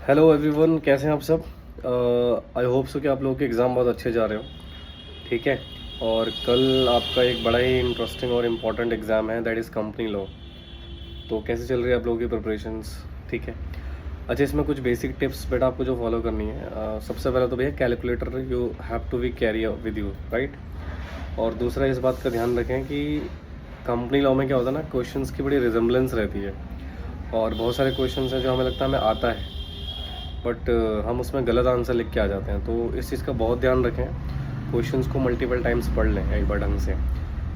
Hello everyone, कैसे हैं आप सब। आई होप सो कि आप लोगों के एग्ज़ाम बहुत अच्छे जा रहे हो। ठीक है। और कल आपका एक बड़ा ही इंटरेस्टिंग और इम्पॉर्टेंट एग्ज़ाम है, दैट इज़ कंपनी लॉ। तो कैसे चल रही है आप लोगों की प्रिपरेशंस? ठीक है। अच्छा, इसमें कुछ बेसिक टिप्स बेटा आपको जो फॉलो करनी है। सबसे पहले तो भैया calculator you have to be carry with you, right. और दूसरा इस बात का ध्यान रखें कि कंपनी लॉ में क्या होता है ना, क्वेश्चंस की बड़ी रिजेम्बलेंस रहती है। और बहुत सारे क्वेश्चंस हैं जो हमें लगता है हमें आता है, बट हम उसमें गलत आंसर लिख के आ जाते हैं। तो इस चीज़ का बहुत ध्यान रखें। क्वेश्चंस को मल्टीपल टाइम्स पढ़ लें एक बार ढंग से।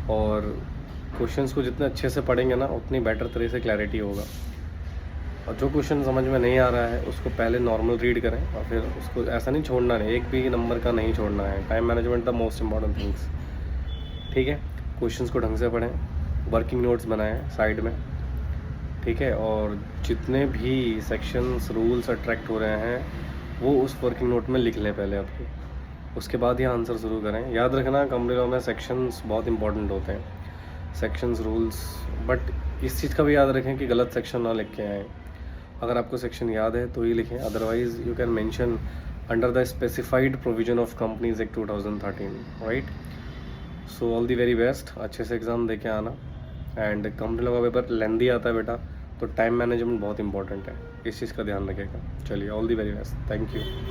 और क्वेश्चंस को जितने अच्छे से पढ़ेंगे ना, उतनी बेटर तरह से क्लैरिटी होगा। और जो क्वेश्चन समझ में नहीं आ रहा है उसको पहले नॉर्मल रीड करें, और फिर उसको ऐसा नहीं छोड़ना, नहीं एक भी नंबर का नहीं छोड़ना है। Time management the most important things. ठीक है। क्वेश्चंस को ढंग से पढ़ें, वर्किंग नोट्स बनाएं साइड में। ठीक है। और जितने भी सेक्शंस रूल्स अट्रैक्ट हो रहे हैं वो उस वर्किंग नोट में लिख लें पहले अपने। उसके बाद ही आंसर शुरू करें। याद रखना, कंपनी लॉ में सेक्शंस बहुत इंपॉर्टेंट होते हैं, सेक्शंस रूल्स। बट इस चीज़ का भी याद रखें कि गलत सेक्शन ना लिख के आएँ। अगर आपको सेक्शन याद है तो ही लिखें, otherwise you can mention under the specified provision of companies act 2013, right. So all the very best, अच्छे से एग्ज़ाम दे के आना। एंड कंपनी लॉ का पेपर लेंदी आता है बेटा, तो टाइम मैनेजमेंट बहुत इंपॉर्टेंट है, इस चीज़ का ध्यान रखिएगा। चलिए, all the very best, thank you.